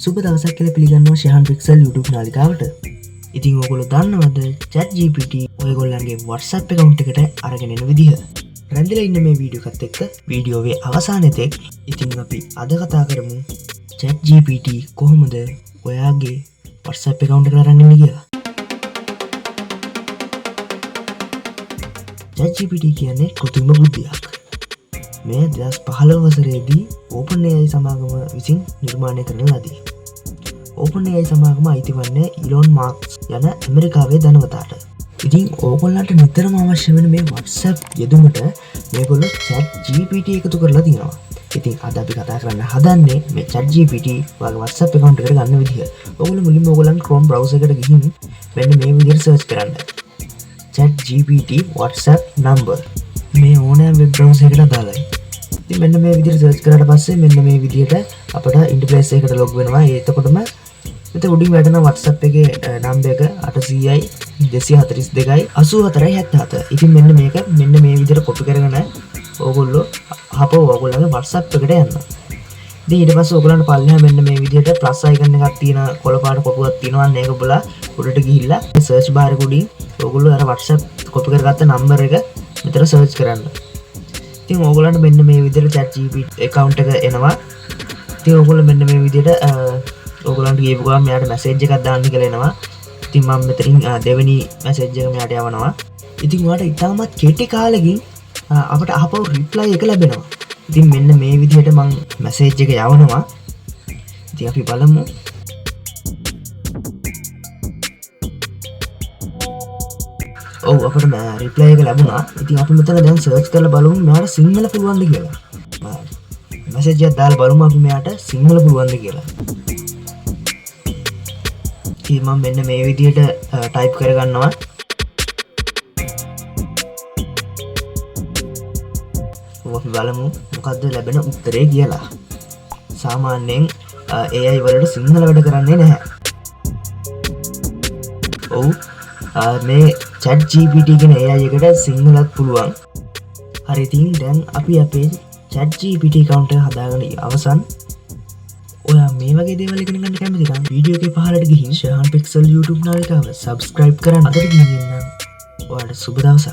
සුබ දවසක් කියලා පිළිගන්නවා ශහන් පික්සල් YouTube නාලිකාවට. ඉතින් ඔයගොල්ලෝ දන්නවද ChatGPT ඔයගොල්ලන්ගේ WhatsApp account එකට අරගෙන එන විදිහ? රැඳිලා ඉන්න මේ වීඩියෝ එකත් එක්ක වීඩියෝවේ අවසානයේදී ඉතින් අපි අද කතා කරමු ChatGPT කොහොමද ඔයාගේ WhatsApp account එකට අරන් එන්නේ කියලා. ChatGPT කියන්නේ කෘත්‍රිම බුද්ධියක්. මේ 2015 වසරේදී OpenAI සමාගම විසින් නිර්මාණය කරන ලදී. OpenAI සමාගම අයිති වන්නේ ඉලොන් මාස්ක් යන ඇමරිකාවේ ධනවතාට. ඉතින් ඕගොල්ලන්ට නිතරම අවශ්‍ය වෙන මේ WhatsApp යෙදුමට මේගොල්ලෝ ChatGPT එකතු කරලා තියෙනවා. ඉතින් අද අපි කතා කරන්න හදන්නේ මේ ChatGPT වගේ WhatsApp account එකට ගන්න විදිහ. ඔයගොල්ලෝ මුලින්ම ඔයගොල්ලන් Chrome browser එකට ගිහින් මෙන්න මේ විදිහට search කරන්න. ChatGPT WhatsApp number මේ ඕනෑම වෙබ් browser එකකට දාලා ඉතින් මෙන්න මේ විදිහට සර්ච් කරාට පස්සේ මෙන්න මේ විදිහට අපට ඉන්ටර්ෆේස් එකකට ලොග් වෙනවා. එතකොටම මෙතන උඩින් වැටෙන WhatsApp එකේ නම්බර් එක 800යි 242යි 8477. ඉතින් මෙන්න මේක මෙන්න මේ විදිහට කොපි කරගෙන ඕගොල්ලෝ අපෝ ඕගොල්ලන්ගේ WhatsApp එකට යන්න. ඉතින් ඊට පස්සේ ඕගොල්ලන්ට පල්ලෙහා මෙන්න මේ විදිහට ප්ලස් අයිකන් එකක් තියෙන කොළ පාට කොටුවක් තියෙනවා. මේක ඔබලා උඩට ගිහිල්ලා සර්ච් බාර් එක උඩින් ඕගොල්ලෝ අර WhatsApp කොපි කරගත්ත නම්බර් එක මෙතන සර්ච් කරන්න. ඉතින් ඕගොල්ලන්ට මෙන්න මේ විදිහට ChatGPT account එක එනවා. ඉතින් ඕගොල්ලෝ මෙන්න මේ විදිහට ඕගොල්ලන්ට ගියපු ගමන් මෙයාට මැසේජ් එකක් දාන්න කියලා එනවා. ඉතින් මම මෙතනින් දෙවෙනි මැසේජ් එක මෙයාට යවනවා. ඉතින් ඔයාලට ඉතාමත් කෙටි කාලෙකින් අපට ආපහු රිප්ලයි එක ලැබෙනවා. ඉතින් මෙන්න මේ විදිහට මම මැසේජ් එක යවනවා. ඉතින් අපි බලමු. ඔව් අපිට රිප්ලයි එක ලැබුණා. ඉතින් අපි මෙතන දැන් සර්ච් කරලා බලමු මෙයාට සිංහල පුළුවන්ද කියලා. මැසේජ් එකක් දාලා බලමු අපි මෙයාට සිංහල පුළුවන්ද කියලා. ඉතින් මම මෙන්න මේ විදිහට ටයිප් කරගන්නවා. අපි බලමු මොකද්ද ලැබෙන උත්තරේ කියලා. සාමාන්‍යයෙන් AI වලට සිංහල වැඩ කරන්නේ නැහැ. ඔව් මේ ChatGPT කියන AI එකට සිංහලත් පුළුවන්. හරි ඉතින් දැන් අපි අපේ ChatGPT account එක හදාගෙන අවසන්. ඔයා මේ වගේ දේවල් ඉගෙන ගන්න කැමති නම් වීඩියෝ එකේ පහළට ගිහින් ශහන් පික්සල් YouTube නාලිකාව subscribe කරන්න. අදට ගිහින් ඔයාලට සුබ දවසක්.